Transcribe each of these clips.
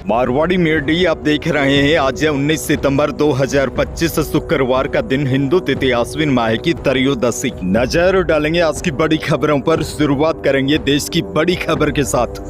Marwari media आप देख रहे हैं। आज है 19 सितंबर 2025 शुक्रवार का दिन, हिंदू तिथि आश्विन माह की त्रयोदशी। नजर डालेंगे आज की बड़ी खबरों पर। शुरुआत करेंगे देश की बड़ी खबर के साथ।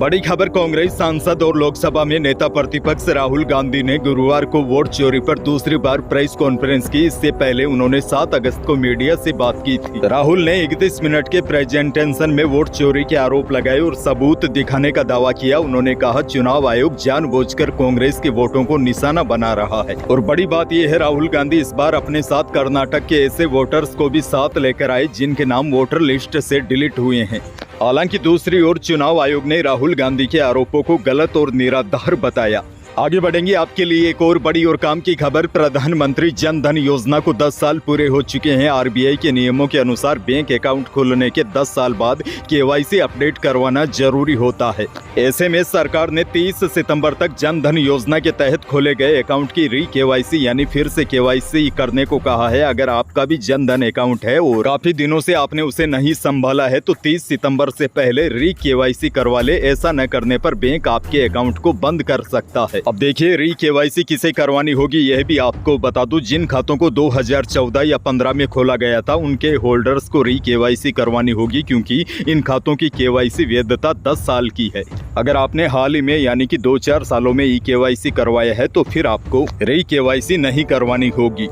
बड़ी खबर, कांग्रेस सांसद और लोकसभा में नेता प्रतिपक्ष राहुल गांधी ने गुरुवार को वोट चोरी पर दूसरी बार प्रेस कॉन्फ्रेंस की। इससे पहले उन्होंने 7 अगस्त को मीडिया से बात की थी। राहुल ने 31 मिनट के प्रेजेंटेशन में वोट चोरी के आरोप लगाए और सबूत दिखाने का दावा किया। उन्होंने कहा, चुनाव आयोग जानबूझकर कांग्रेस के वोटों को निशाना बना रहा है। और बड़ी बात यह है, राहुल गांधी इस बार अपने साथ कर्नाटक के ऐसे वोटर्स को भी साथ लेकर आए जिनके नाम वोटर लिस्ट से डिलीट हुए हैं। हालांकि दूसरी ओर चुनाव आयोग ने राहुल गांधी के आरोपों को गलत और निराधार बताया। आगे बढ़ेंगे, आपके लिए एक और बड़ी और काम की खबर। प्रधानमंत्री जन धन योजना को 10 साल पूरे हो चुके हैं। आरबीआई के नियमों के अनुसार बैंक अकाउंट खोलने के 10 साल बाद केवाईसी अपडेट करवाना जरूरी होता है। ऐसे में सरकार ने 30 सितंबर तक जन धन योजना के तहत खोले गए अकाउंट की री केवाईसी यानी फिर से केवाईसी करने को कहा है। अगर आपका भी जन धन अकाउंट है और काफी दिनों से आपने उसे नहीं संभाला है तो 30 सितंबर से पहले री केवाईसी करवा ले। ऐसा न करने पर बैंक आपके अकाउंट को बंद कर सकता है। अब देखिए, री केवाईसी किसे करवानी होगी यह भी आपको बता दूं। जिन खातों को 2014 या 15 में खोला गया था उनके होल्डर्स को री केवाईसी करवानी होगी, क्योंकि इन खातों की केवाईसी वैधता 10 साल की है। अगर आपने हाल ही में यानी कि 2-4 सालों में ई केवाईसी करवाया है तो फिर आपको री केवाईसी नहीं करवानी होगी।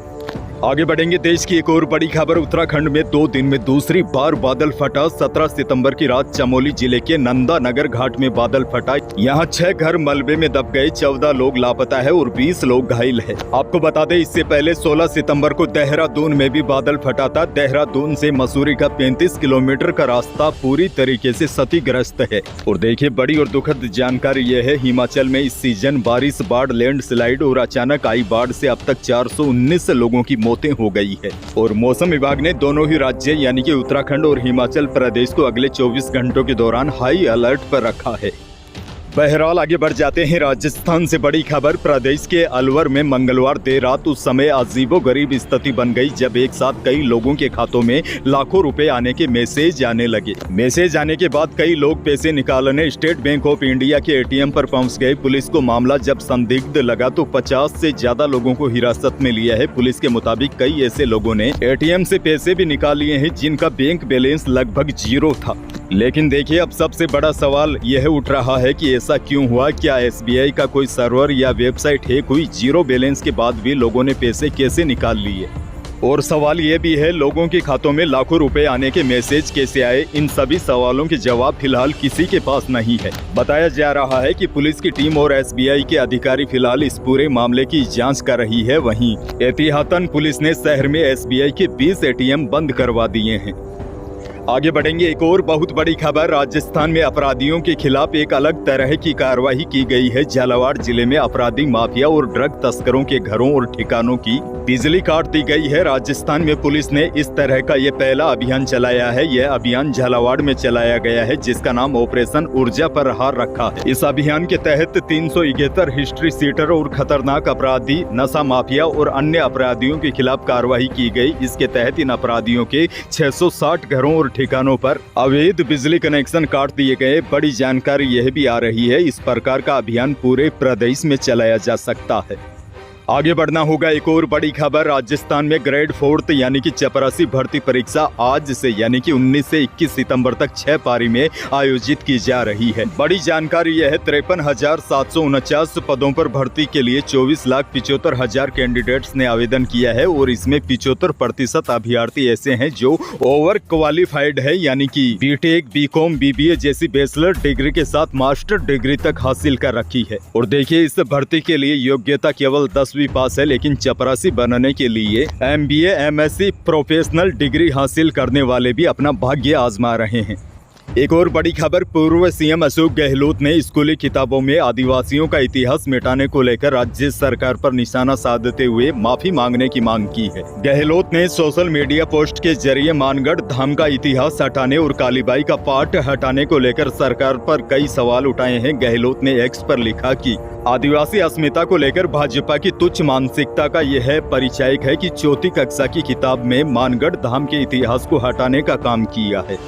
आगे बढ़ेंगे, देश की एक और बड़ी खबर। उत्तराखंड में 2 दिन में दूसरी बार बादल फटा। 17 सितंबर की रात चमोली जिले के नंदा नगर घाट में बादल फटा। यहां 6 घर मलबे में दब गए, 14 लोग लापता है और 20 लोग घायल है। आपको बता दें, इससे पहले 16 सितंबर को देहरादून में भी बादल फटा था। देहरादून से मसूरी का 35 किलोमीटर का रास्ता पूरी तरीके से क्षतिग्रस्त है। और देखिए, बड़ी और दुखद जानकारी यह है, हिमाचल में इस सीजन बारिश, बाढ़, लैंडस्लाइड और अचानक आई बाढ़ से अब तक 419 लोगों की मौतें हो गई है। और मौसम विभाग ने दोनों ही राज्य यानी कि उत्तराखंड और हिमाचल प्रदेश को अगले 24 घंटों के दौरान हाई अलर्ट पर रखा है। बहरहाल आगे बढ़ जाते हैं, राजस्थान से बड़ी खबर। प्रदेश के अलवर में मंगलवार देर रात उस समय अजीबोगरीब स्थिति बन गई जब एक साथ कई लोगों के खातों में लाखों रुपए आने के मैसेज आने लगे। मैसेज आने के बाद कई लोग पैसे निकालने स्टेट बैंक ऑफ इंडिया के एटीएम पर पहुंच गए। पुलिस को मामला जब संदिग्ध लगा तो 50 से ज्यादा लोगों को हिरासत में लिया है। पुलिस के मुताबिक कई ऐसे लोगों ने एटीएम से पैसे भी निकाल लिए हैं जिनका बैंक बैलेंस लगभग 0 था। लेकिन देखिए, अब सबसे बड़ा सवाल यह उठ रहा है कि ऐसा क्यों हुआ? क्या एसबीआई का कोई सर्वर या वेबसाइट हैक हुई? 0 बैलेंस के बाद भी लोगों ने पैसे कैसे निकाल लिए? और सवाल यह भी है, लोगों के खातों में लाखों रुपए आने के मैसेज कैसे आए? इन सभी सवालों के जवाब फिलहाल किसी के पास नहीं है। बताया जा रहा है कि पुलिस की टीम और एसबीआई के अधिकारी फिलहाल इस पूरे मामले की जांच कर रही है। वहीं एहतियातन पुलिस ने शहर में एसबीआई के 20 एटीएम बंद करवा दिए हैं। आगे बढ़ेंगे, एक और बहुत बड़ी खबर। राजस्थान में अपराधियों के खिलाफ एक अलग तरह की कार्रवाई की गई है। झालावाड़ जिले में अपराधी माफिया और ड्रग तस्करों के घरों और ठिकानों की बिजली काट दी गई है। राजस्थान में पुलिस ने इस तरह का ये पहला अभियान चलाया है। यह अभियान झालावाड़ में चलाया गया है जिसका नाम ऑपरेशन ऊर्जा पर हार रखा है। इस अभियान के तहत 371 हिस्ट्री सीटर और खतरनाक अपराधी, नशा माफिया और अन्य अपराधियों के खिलाफ कार्रवाई की गई। इसके तहत इन अपराधियों के 660 घरों और ठिकानों पर अवैध बिजली कनेक्शन काट दिए गए। बड़ी जानकारी यह भी आ रही है, इस प्रकार का अभियान पूरे प्रदेश में चलाया जा सकता है। आगे बढ़ना होगा, एक और बड़ी खबर। राजस्थान में ग्रेड 4 यानी कि चपरासी भर्ती परीक्षा आज से यानी कि 19 से 21 सितंबर तक 6 पारी में आयोजित की जा रही है। बड़ी जानकारी यह है, 53,749 पदों पर भर्ती के लिए 24,75,000 कैंडिडेट्स ने आवेदन किया है और इसमें 75% अभ्यर्थी ऐसे हैं जो ओवर क्वालिफाइड है, यानी कि बीटेक, बीकॉम, बीबीए जैसी बैचलर डिग्री के साथ मास्टर डिग्री तक हासिल कर रखी है। और देखिए, इस भर्ती के लिए योग्यता केवल 10वीं पास है, लेकिन चपरासी बनने के लिए MBA, MSc प्रोफेशनल डिग्री हासिल करने वाले भी अपना भाग्य आजमा रहे हैं। एक और बड़ी खबर, पूर्व सीएम अशोक गहलोत ने स्कूली किताबों में आदिवासियों का इतिहास मिटाने को लेकर राज्य सरकार पर निशाना साधते हुए माफी मांगने की मांग की है। गहलोत ने सोशल मीडिया पोस्ट के जरिए मानगढ़ धाम का इतिहास हटाने और कालीबाई का पाठ हटाने को लेकर सरकार पर कई सवाल उठाए हैं। गहलोत ने एक्स पर लिखा कि आदिवासी अस्मिता को लेकर भाजपा की तुच्छ मानसिकता का यह परिचायक है कि 4वीं कक्षा की किताब में मानगढ़ धाम के इतिहास को हटाने का काम किया है।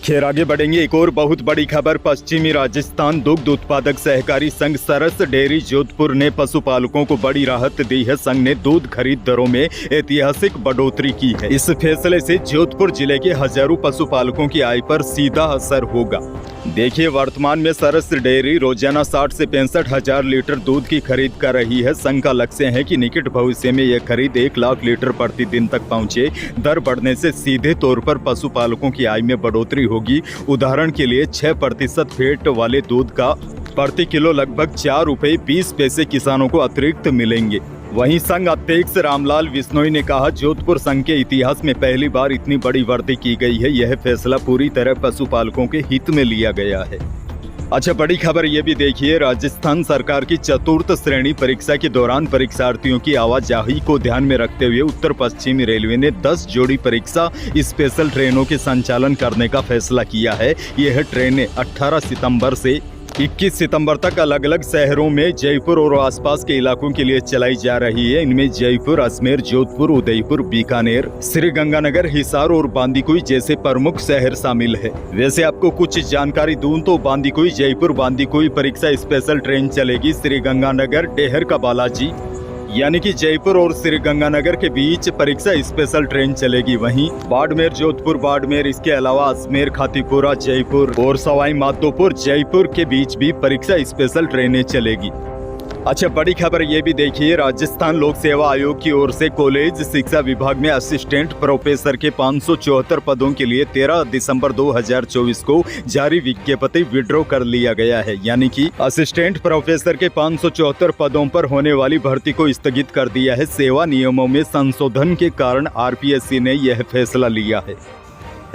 खैर आगे बढ़ेंगे। एक और बहुत बड़ी खबर, पश्चिमी राजस्थान दुग्ध उत्पादक सहकारी संघ सरस डेयरी जोधपुर ने पशुपालकों को बड़ी राहत दी है। संघ ने दूध खरीद दरों में ऐतिहासिक बढ़ोतरी की है। इस फैसले से जोधपुर जिले के हजारों पशुपालकों की आय पर सीधा असर होगा। देखिए, वर्तमान में सरस डेयरी रोजाना 60 से 65 हजार लीटर दूध की खरीद कर रही है। संघ का लक्ष्य है कि निकट भविष्य में यह खरीद 1 लाख लीटर प्रतिदिन तक पहुंचे। दर बढ़ने से सीधे तौर पर पशुपालकों की आय में बढ़ोतरी होगी। उदाहरण के लिए 6% फैट वाले दूध का प्रति किलो लगभग 4 रुपए 20 पैसे किसानों को अतिरिक्त मिलेंगे। वहीं संघ अध्यक्ष रामलाल बिश्नोई ने कहा, जोधपुर संघ के इतिहास में पहली बार इतनी बड़ी वृद्धि की गई है। यह फैसला पूरी तरह पशुपालकों के हित में लिया गया है। अच्छा, बड़ी खबर ये भी देखिए, राजस्थान सरकार की चतुर्थ श्रेणी परीक्षा के दौरान परीक्षार्थियों की आवाजाही को ध्यान में रखते हुए उत्तर पश्चिमी रेलवे ने 10 जोड़ी परीक्षा स्पेशल ट्रेनों के संचालन करने का फैसला किया है। यह ट्रेनें 18 सितंबर से 21 सितंबर तक अलग अलग शहरों में जयपुर और आसपास के इलाकों के लिए चलाई जा रही है। इनमें जयपुर, अजमेर, जोधपुर, उदयपुर, बीकानेर, श्रीगंगानगर, हिसार और बांदीकुई जैसे प्रमुख शहर शामिल है। वैसे आपको कुछ जानकारी दूं तो बांदीकुई जयपुर बांदीकुई परीक्षा स्पेशल ट्रेन चलेगी। श्रीगंगानगर डेहर का बालाजी यानी कि जयपुर और श्रीगंगानगर के बीच परीक्षा स्पेशल ट्रेन चलेगी। वहीं बाड़मेर जोधपुर बाड़मेर, इसके अलावा अजमेर खातीपुरा जयपुर और सवाई माधोपुर जयपुर के बीच भी परीक्षा स्पेशल ट्रेनें चलेगी। अच्छा, बड़ी खबर ये भी देखिए, राजस्थान लोक सेवा आयोग की ओर से कॉलेज शिक्षा विभाग में असिस्टेंट प्रोफेसर के 574 पदों के लिए 13 दिसंबर 2024 को जारी विज्ञप्ति विड्रॉ कर लिया गया है। यानी कि असिस्टेंट प्रोफेसर के 574 पदों पर होने वाली भर्ती को स्थगित कर दिया है। सेवा नियमों में संशोधन के कारण आरपीएससी ने यह फैसला लिया है।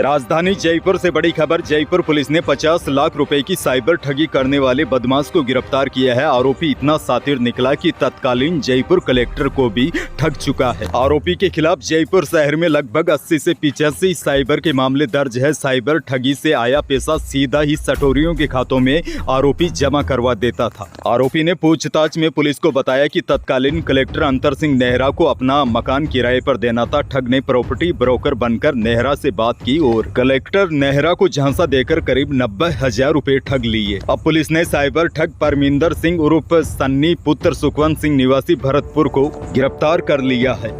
राजधानी जयपुर से बड़ी खबर, जयपुर पुलिस ने 50 लाख रुपए की साइबर ठगी करने वाले बदमाश को गिरफ्तार किया है। आरोपी इतना शातिर निकला कि तत्कालीन जयपुर कलेक्टर को भी ठग चुका है। आरोपी के खिलाफ जयपुर शहर में लगभग 80 से 85 साइबर के मामले दर्ज है। साइबर ठगी से आया पैसा सीधा ही सटोरियों के खातों में आरोपी जमा करवा देता था। आरोपी ने पूछताछ में पुलिस को बताया कि तत्कालीन कलेक्टर अंतर सिंह नेहरा को अपना मकान किराए पर देना था। ठग ने प्रॉपर्टी ब्रोकर बनकर नेहरा से बात की और कलेक्टर नेहरा को झांसा देकर करीब 90,000 रुपए ठग लिए। अब पुलिस ने साइबर ठग परमिंदर सिंह उर्फ सन्नी पुत्र सुखवंत सिंह निवासी भरतपुर को गिरफ्तार कर लिया है।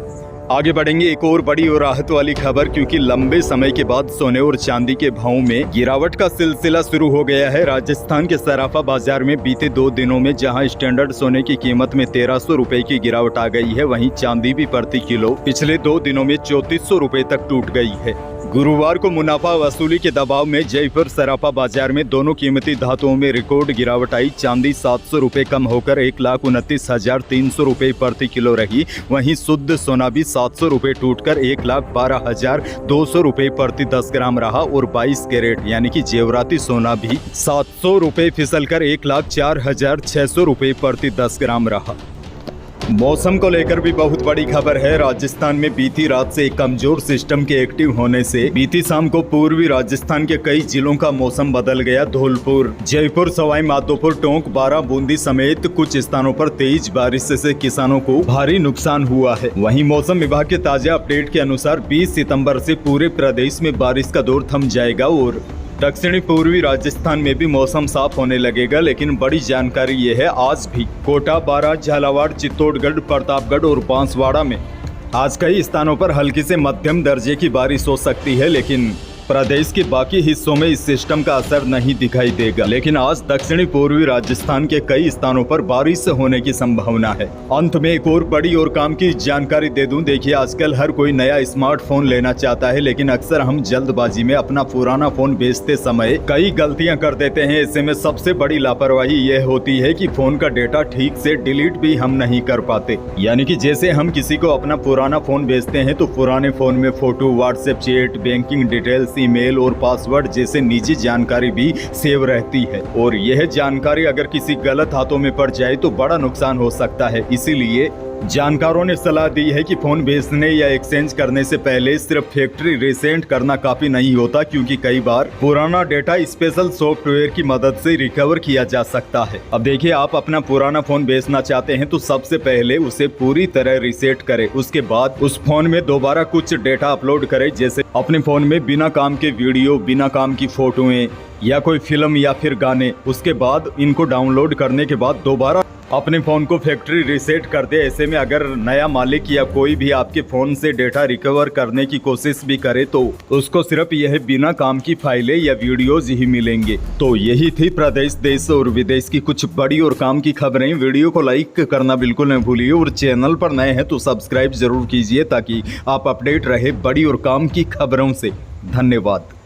आगे बढ़ेंगे। एक और बड़ी और राहत वाली खबर, क्योंकि लंबे समय के बाद सोने और चांदी के भाव में गिरावट का सिलसिला शुरू हो गया है। राजस्थान के सराफा बाजार में बीते 2 दिनों में जहां स्टैंडर्ड सोने की कीमत में 1300 रुपए की गिरावट आ गई है, वहीं चांदी भी प्रति किलो पिछले 2 दिनों में 3400 रुपए तक टूट गई है। गुरुवार को मुनाफा वसूली के दबाव में जयपुर सराफा बाजार में दोनों कीमती धातुओं में रिकॉर्ड गिरावट आई। चांदी 700 रुपए कम होकर 1,29,300 रुपए प्रति किलो रही। वहीं शुद्ध सोना भी 700 रुपए टूटकर 1,12,200 रुपए प्रति 10 ग्राम रहा और 22 कैरेट यानी कि जेवराती सोना भी 700 रुपए फिसलकर 1,04,600 रुपए प्रति 10 ग्राम रहा। मौसम को लेकर भी बहुत बड़ी खबर है। राजस्थान में बीती रात से एक कमजोर सिस्टम के एक्टिव होने से बीती शाम को पूर्वी राजस्थान के कई जिलों का मौसम बदल गया। धौलपुर, जयपुर, सवाई माधोपुर, टोंक, बारां, बूंदी समेत कुछ स्थानों पर तेज बारिश से किसानों को भारी नुकसान हुआ है। वहीं मौसम विभाग के ताजा अपडेट के अनुसार 20 सितंबर से पूरे प्रदेश में बारिश का दौर थम जाएगा और दक्षिणी पूर्वी राजस्थान में भी मौसम साफ होने लगेगा। लेकिन बड़ी जानकारी ये है, आज भी कोटा, बारां, झालावाड़, चित्तौड़गढ़, प्रतापगढ़ और बांसवाड़ा में आज कई स्थानों पर हल्की से मध्यम दर्जे की बारिश हो सकती है। लेकिन प्रदेश के बाकी हिस्सों में इस सिस्टम का असर नहीं दिखाई देगा। लेकिन आज दक्षिणी पूर्वी राजस्थान के कई स्थानों पर बारिश होने की संभावना है। अंत में एक और बड़ी और काम की जानकारी दे दूं। देखिए, आजकल हर कोई नया स्मार्टफोन लेना चाहता है, लेकिन अक्सर हम जल्दबाजी में अपना पुराना फोन बेचते समय कई गलतियां कर देते हैं। ऐसे में सबसे बड़ी लापरवाही यह होती है कि फोन का डेटा ठीक से डिलीट भी हम नहीं कर पाते। यानी कि जैसे हम किसी को अपना पुराना फोन बेचते हैं तो पुराने फोन में photo, WhatsApp chat, banking details, email और पासवर्ड जैसे निजी जानकारी भी सेव रहती है और यह जानकारी अगर किसी गलत हाथों में पड़ जाए तो बड़ा नुकसान हो सकता है। इसीलिए जानकारों ने सलाह दी है कि फोन बेचने या एक्सचेंज करने से पहले सिर्फ फैक्ट्री रीसेट करना काफी नहीं होता, क्योंकि कई बार पुराना डेटा स्पेशल सॉफ्टवेयर की मदद से रिकवर किया जा सकता है। अब देखिए, आप अपना पुराना फोन बेचना चाहते हैं तो सबसे पहले उसे पूरी तरह रीसेट करें। उसके बाद उस फोन में दोबारा कुछ डेटा अपलोड करें, जैसे अपने फोन में बिना काम के वीडियो, बिना काम की फोटोएं या कोई फिल्म या फिर गाने। उसके बाद इनको डाउनलोड करने के बाद दोबारा अपने फ़ोन को फैक्ट्री रीसेट कर दे। ऐसे में अगर नया मालिक या कोई भी आपके फ़ोन से डेटा रिकवर करने की कोशिश भी करे तो उसको सिर्फ यह बिना काम की फाइलें या वीडियोज ही मिलेंगे। तो यही थी प्रदेश, देश और विदेश की कुछ बड़ी और काम की खबरें। वीडियो को लाइक करना बिल्कुल न भूलिए और चैनल पर नए हैं तो सब्सक्राइब जरूर कीजिए ताकि आप अपडेट रहे बड़ी और काम की खबरों से। धन्यवाद।